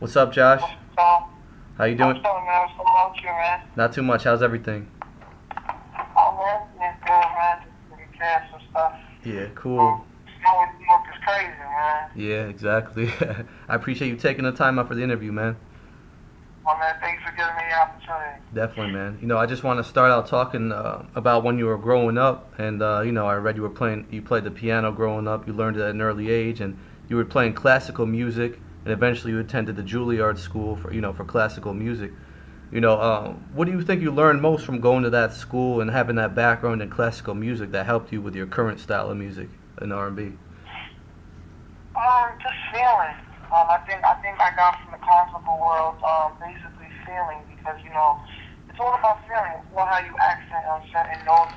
What's up, Josh? So, How you I'm doing? still, man. I'm still out here, man. Not too much. How's everything? Oh, man. Yeah, good, man. Just taking care of some stuff. Yeah, Um, cool. New York is crazy, man. Yeah, exactly. I appreciate you taking the time out for the interview, man. Oh, man, thanks for giving me the opportunity. Definitely, man. I just want to start out talking about when you were growing up, and I read you played the piano growing up. You learned it at an early age, and you were playing classical music, and eventually you attended the Juilliard School for classical music. What do you think you learned most from going to that school and having that background in classical music that helped you with your current style of music in R&B? Just feeling. I think I got from the classical world, basically feeling because, it's all about feeling. It's all how you accent on certain notes,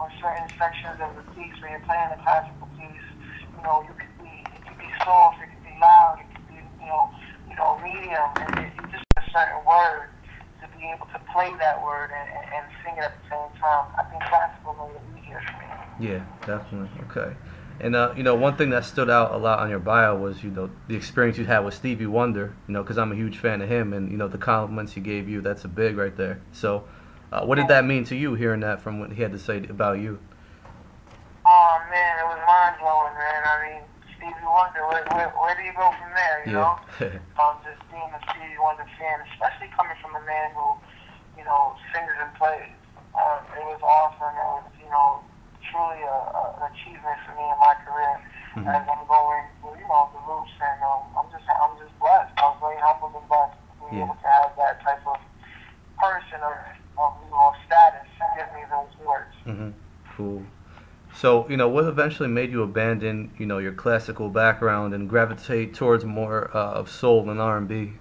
on certain sections of the piece. When you're playing a classical piece, it could be soft, it could be loud, it could be, medium, and you just a certain word to be able to play that word and sing it at the same time. I think classical made it easier for me. Yeah, definitely. Okay. And one thing that stood out a lot on your bio was the experience you had with Stevie Wonder. Because I'm a huge fan of him, and the compliments he gave you. That's a big right there. So, what did that mean to you hearing that from what he had to say about you? Oh man, it was mind blowing, man. I mean, Stevie Wonder, where do you go from there, Yeah. Just being a Stevie Wonder fan, especially coming from a man who, sings and plays. It was awesome. It was, truly an achievement for me in my career hmm as I'm going through, the loops, and I'm just blessed. I was very humbled and blessed to be Yeah. able to have that type of person of status give me those words. hmm Cool. So, what eventually made you abandon, your classical background and gravitate towards more of soul and R&B?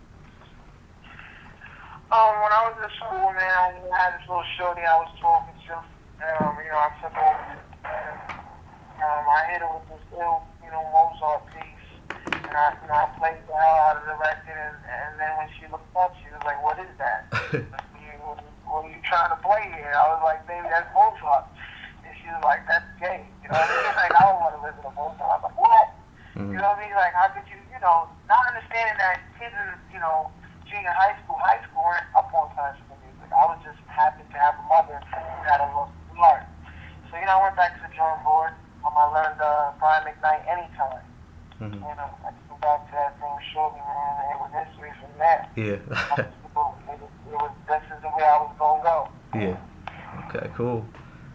When I was in school, man, I had this little shorty I was talking to. I took over and I hit her with this ill, Mozart piece. And I played the hell out of the record. And then when she looked up, she was like, "What is that? What are you trying to play here?" I was like, "Baby, that's Mozart." And she was like, "That's gay." You know what I mean? She's like, "I don't want to listen to Mozart." I was like, "What?" You hmm know what I mean? Like, how could you, not understanding that kids in, junior high school weren't up on classical music. I was just happy to have a mother who had a love for art. So, I went back to the drawing board. I learned Brian McKnight anytime. hmm I came back to that thing shortly, man, and it was history from there. Yeah. This is the way I was going to go. Yeah. Okay, cool.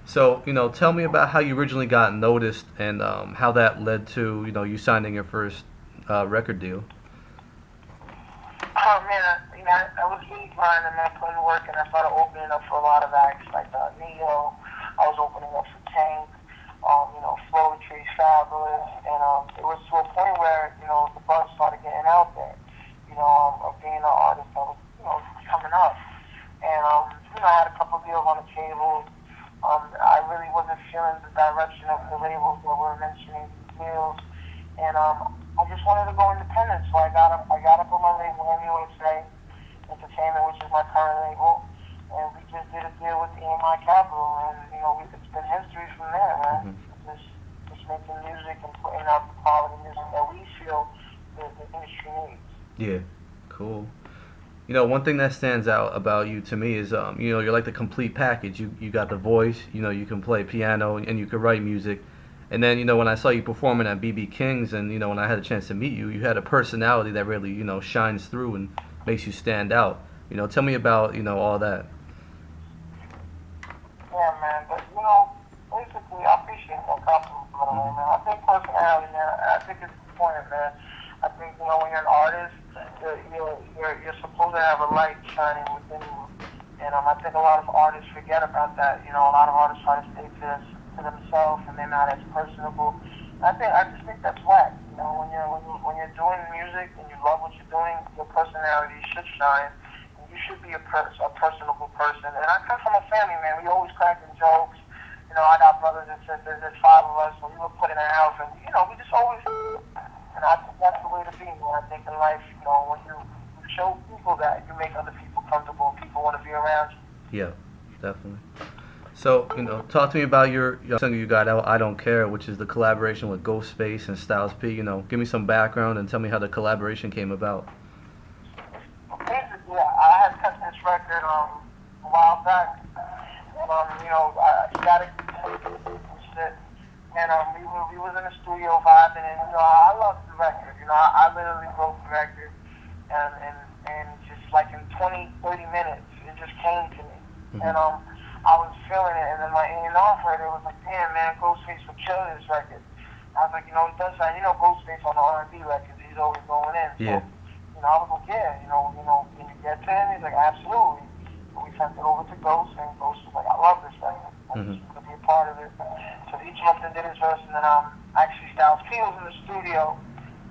So, tell me about how you originally got noticed and how that led to, you signing your first record deal. Oh man, I was really grinding, man, putting work, and I started opening up for a lot of acts like Neo. I was opening up for Tank, Floetry, Fabulous, and it was to a point where the buzz started getting out there, of being an artist that was coming up, and I had a couple deals on the table. I really wasn't feeling the direction of the labels that were mentioning deals, and I just wanted to go independent. So I got up on my label, MUSA Entertainment, which is my current label, and we just did a deal with EMI Capital, and it's been history from there, man. hmm Just making music and putting out the quality music that we feel the industry needs. Yeah, cool. One thing that stands out about you to me is, you're like the complete package. You got the voice, you can play piano and you can write music. And then, when I saw you performing at BB King's and, when I had a chance to meet you, you had a personality that really, shines through and makes you stand out. Tell me about, all that. Yeah, man, but basically, I appreciate that compliment, by the way, hmm man. I think personality, man, I think it's important, man. I think, when you're an artist, you're supposed to have a light shining within you. And I think a lot of artists forget about that. A lot of artists try to stay to themselves, and they're not as personable. I just think that's whack. When you're doing music and you love what you're doing, your personality should shine. And you should be a personable person. And I come from a family, man. We always cracking jokes. I got brothers and sisters. There's five of us, so we were put in a house, and we just always. And I think that's the way to be, man. I think in life, when you show people that, you make other people comfortable. People want to be around you. Yeah, definitely. So, talk to me about your song you got out, I Don't Care, which is the collaboration with Ghostface and Styles P. Give me some background and tell me how the collaboration came about. Yeah, I had cut this record a while back, and Static and shit, and we was in the studio vibing, and I loved the record. I literally wrote the record, and just like in 20, 30 minutes, it just came to me, Hmm. and I was feeling it, and then my A&R heard it, was like, damn man, Ghostface would kill this record. I was like, it does sound, Ghostface on the R&B records, he's always going in, Yeah. so. I was like, yeah, can you get to him? He's like, absolutely. So we sent it over to Ghost, and Ghost was like, I love this record. I Hmm. just want to be a part of it. So he jumped and did his verse, and then actually Styles P was in the studio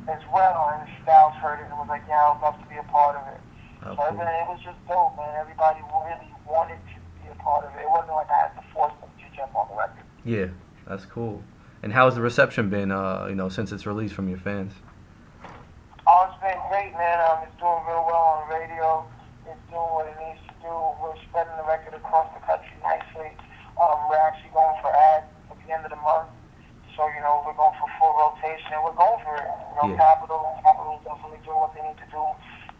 as well, and Styles heard it and was like, yeah, I would love to be a part of it. Oh, So cool. it was just dope, man. Everybody really wanted to be a part of it. It wasn't like I had to force them to jump on the record. Yeah, that's cool. And how's the reception been, since it's released from your fans? Oh, it's been great, man. It's doing real well on radio. It's doing what it needs to do. We're spreading the record across the country nicely. We're actually going for ads at the end of the month. So, we're going for full rotation, and we're going for it. Yeah. Capital's definitely doing what they need to do.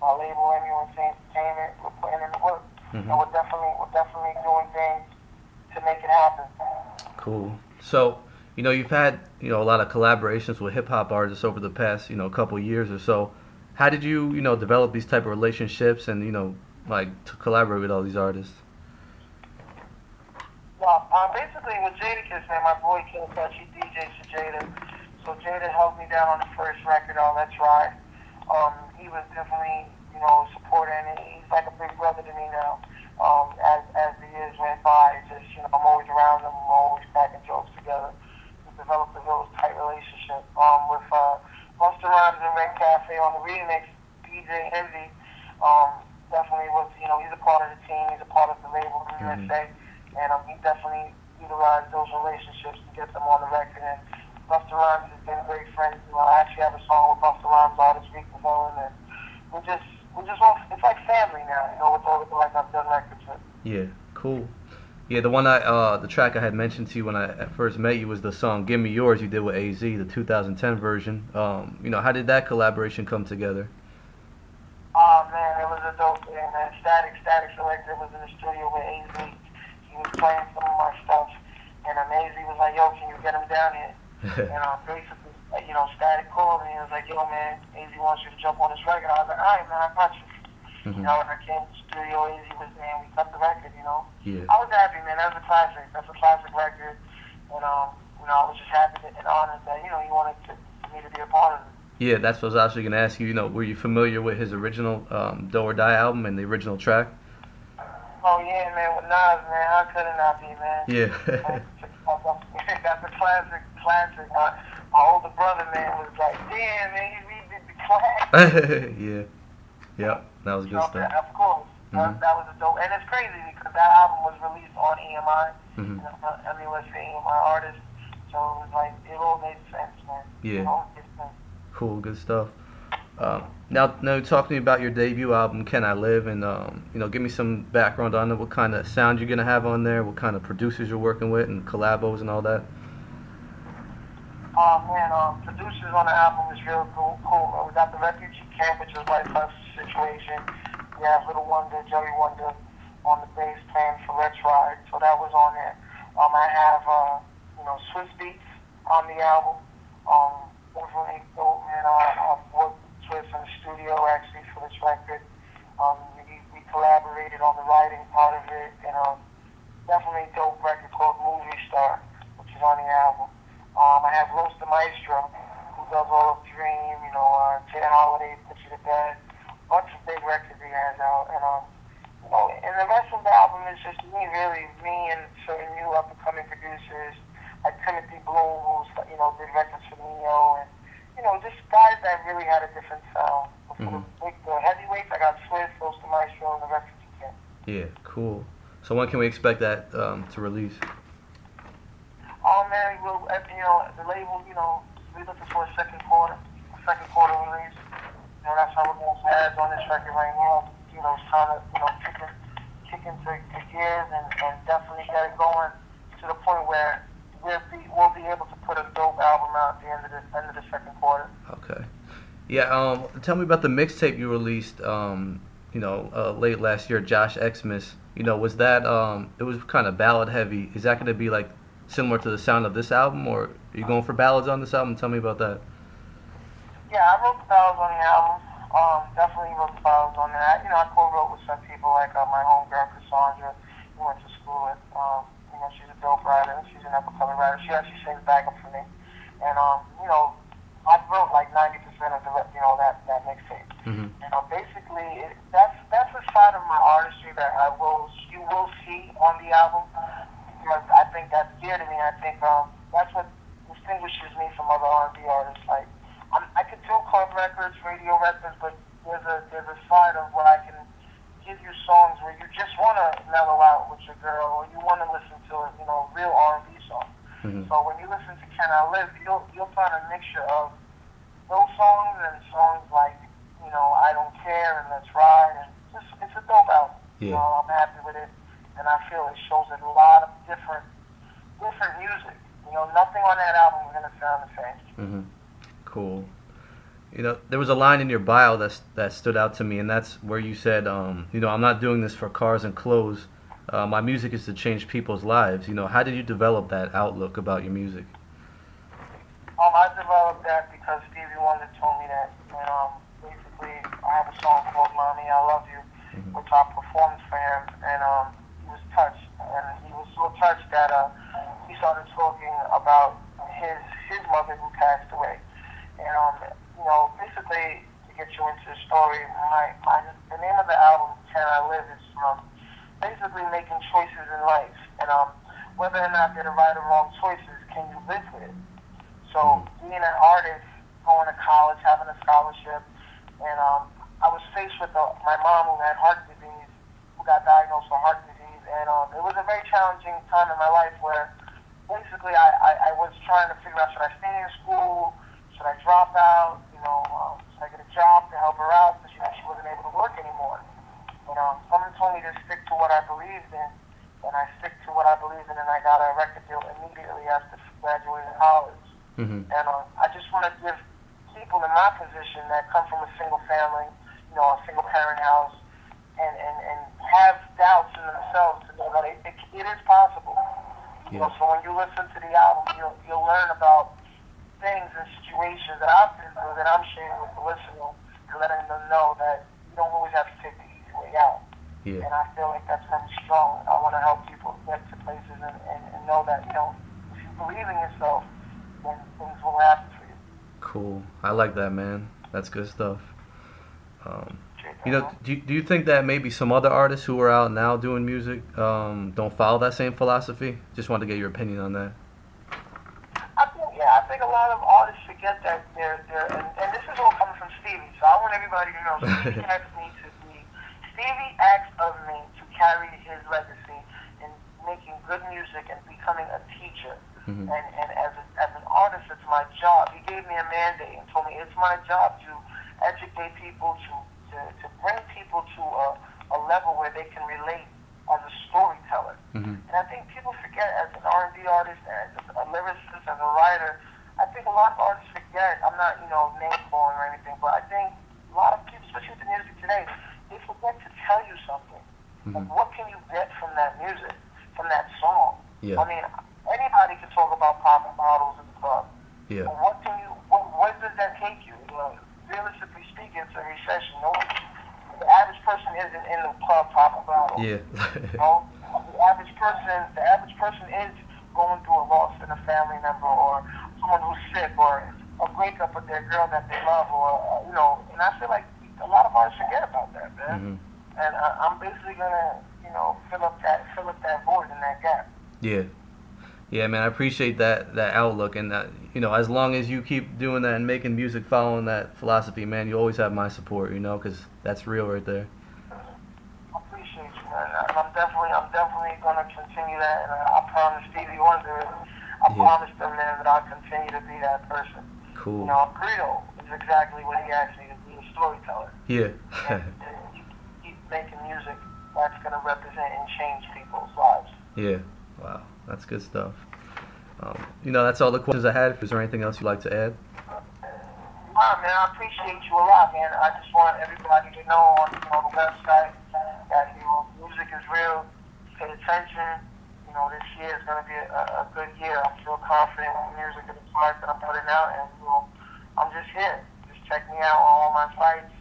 Our label, Everyone Entertainment, we're putting in the work. Hmm. And we're definitely doing things to make it happen. Cool. So, you've had, a lot of collaborations with hip hop artists over the past, couple years or so. How did you, develop these type of relationships and, like to collaborate with all these artists? Well, basically with Jadakiss, man, my boy King Touch, he DJs for Jada. So Jada held me down on the first record on Let's Ride. He was definitely, a supporter, and he's like a big brother to me now. As the years went by, just, I'm always around him, we're always cracking jokes together. We developed a real tight relationship. With Busta Rhymes and Red Cafe on the remix, DJ Envy, definitely was, he's a part of the team, he's a part of the label, Hmm. USA, and he definitely utilized those relationships to get them on the record. And Busta Rhymes has been great friends. I actually have a song with Busta Rhymes all this week alone, and we just want, it's like family now, with all the guys I've done records with. Yeah, cool. Yeah, the track I had mentioned to you when I first met you was the song "Give Me Yours" you did with AZ, the 2010 version. How did that collaboration come together? Oh man, it was a dope thing, man. Static Selector was in the studio with AZ. He was playing some of my stuff, and AZ was like, yo, can you get him down here? And basically, Static called me and was like, yo, man, AZ wants you to jump on this record. I was like, all right, man, I got you. Hmm. When I came to the studio, AZ was there, and we cut the record. Yeah. I was happy, man. That was a classic. That's a classic record. And, I was just happy and honored that, he wanted me to be a part of it. Yeah, that's what I was actually gonna ask you. Were you familiar with his original "Do or Die" album and the original track? Oh, yeah, man, with Nas, man. How could it not be, man? Yeah. That's a classic. My older brother, man, was like, damn, man, you redid the classic. Yeah. Yep. That was good stuff. Of course. Hmm. That was a dope. And it's crazy because that album was released on EMI. Hmm. MUSA, EMI artist. So it was like, it all made sense, man. Yeah. It all made sense. Cool. Good stuff. Now talk to me about your debut album, "Can I Live," and give me some background on it. What kind of sound you're gonna have on there? What kind of producers you're working with, and collabos and all that. Oh man, producers on the album is real cool. We got the Refugee Camp, which is like a situation. We have Little Wonder, Joey Wonder on the bass playing for Let's Ride, so that was on there. I have Swiss Beats on the album. Definitely dope, man. I've worked with Swiss in the studio actually for this record. We collaborated on the writing part of it, and definitely dope record called Movie Star, which is on the album. I have Roast the Maestro, who does all of Dream, Jay Holiday, Put You to Bed, bunch of big records he has out, and the rest of the album is just me and certain new up-and-coming producers, like Timothy Bloom, who's, did records for Neo, and, just guys that really had a different sound. But for the heavyweights, I got Swiss, Roast the Maestro, and the Refugee Camp. Yeah. Cool. So when can we expect that to release? Oh man, the label, we're looking for a second quarter release. That's how we're going to ads on this record right now. It's trying to, kick into gears and definitely get it going to the point where we'll be able to put a dope album out at the end of the second quarter. Okay. Yeah. Tell me about the mixtape you released. late last year, Josh Xmas. Was that it was kind of ballad heavy. Is that going to be like similar to the sound of this album, or are you going for ballads on this album? Tell me about that. Yeah, I wrote the ballads on the album. Definitely wrote the ballads on that. I co-wrote with some people like my homegirl Cassandra, who went to school with. She's a dope writer. She's an up-and-coming writer. She actually sings backup for me. And I wrote like 90% of that mixtape. Hmm. Basically, that's a side of my artistry that you will see on the album, because I think that's dear to me. I think that's what distinguishes me from other R&B artists. Like I could do club records, radio records, but there's a side of where I can give you songs where you just want to mellow out with your girl, or you want to listen to a real R&B song. Hmm. So when you listen to Can I Live, you'll find a mixture of those songs and songs like I Don't Care and Let's Ride, and it's a dope album. Yeah. I'm happy with it, and I feel it shows a lot of different music. Nothing on that album is gonna sound the same. Hmm. Cool. There was a line in your bio that stood out to me, and that's where you said, I'm not doing this for cars and clothes. My music is to change people's lives. How did you develop that outlook about your music? I developed that because Stevie Wonder told me that. And basically, I have a song called "Mommy, I Love You," Hmm. which I performed for him, and he was touched, and he was so touched that he started talking about his mother who passed away. And basically, to get you into the story, the name of the album "Can I Live" is from basically making choices in life, and whether or not they're the right or wrong choices, can you live with it? So being an artist, going to college, having a scholarship, and I was faced with my mom who had heart disease, who got diagnosed with heart disease, and it was a very challenging time in my life where basically I was trying to figure out, should I stay in school, should I drop out, should I get a job to help her out, because she wasn't able to work anymore. And someone told me to stick to what I believed in, and I stick to what I believed in, and I got a record deal immediately after graduating college. Hmm. And I just want to give people in my position that come from a single family, a single parent house, and have doubts in themselves to know that it is possible. Yeah. So when you listen to the album, you'll learn about things and situations that I've been through that I'm sharing with the listener, and letting them know that you don't always have to take the easy way out. Yeah. And I feel like that's very strong. I want to help people get to places and know that, if you believe in yourself, then things will happen for you. Cool. I like that, man. That's good stuff. Um, Uh-huh. do you think that maybe some other artists who are out now doing music don't follow that same philosophy? Just wanted to get your opinion on that. I think a lot of artists forget that and this is all coming from Stevie, so I want everybody to know Stevie asked of me to carry his legacy in making good music and becoming a teacher. Hmm. And as an artist, it's my job. He gave me a mandate and told me it's my job to educate people, to bring people to a level where they can relate as a storyteller. Hmm. And I think people forget, as an R&B artist, as a lyricist, as a writer, I think a lot of artists forget. I'm not, name calling or anything, but I think a lot of people, especially with the music today, they forget to tell you something. Hmm. Like, what can you get from that music, from that song? Yeah. I mean, anybody can talk about popping bottles in the club. Yeah. But what does that take you? Realistically speaking, it's a recession. The average person isn't in the club popping bottles. Yeah. The average person is going through a loss in a family member, or someone who's sick, or a breakup with their girl that they love, or and I feel like a lot of artists forget about that, man. Hmm. And I'm basically gonna, fill up that void and that gap. Yeah. Yeah, man, I appreciate that outlook, and as long as you keep doing that and making music following that philosophy, man, you always have my support, because that's real right there. I appreciate you, man. And I'm definitely gonna continue that, and I promise Stevie Wonder, I promise them, man, that I'll continue to be that person. Cool. Credo is exactly what he asked me to be, a storyteller. Yeah. And keep making music that's gonna represent and change people's lives. Yeah. Wow, that's good stuff. That's all the questions I had. Is there anything else you'd like to add? Nah, man, I appreciate you a lot, man. I just want everybody to know on the website that music is real. Pay attention. This year is gonna be a good year. I feel confident in the music and the parts that I'm putting out, and I'm just here. Just check me out on all my sites.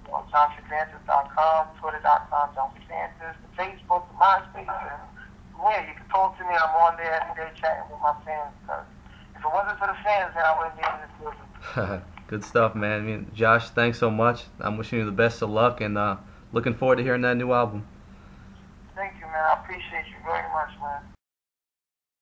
Xantus.com, Twitter.com, Xantus, the Facebook, the MySpace, and yeah, you can talk to me. I'm on there every day chatting with my fans. Cause if it wasn't for the fans, then I wouldn't be in this business. Good stuff, man. I mean, Josh, thanks so much. I'm wishing you the best of luck and looking forward to hearing that new album. Thank you, man. I appreciate you very much, man.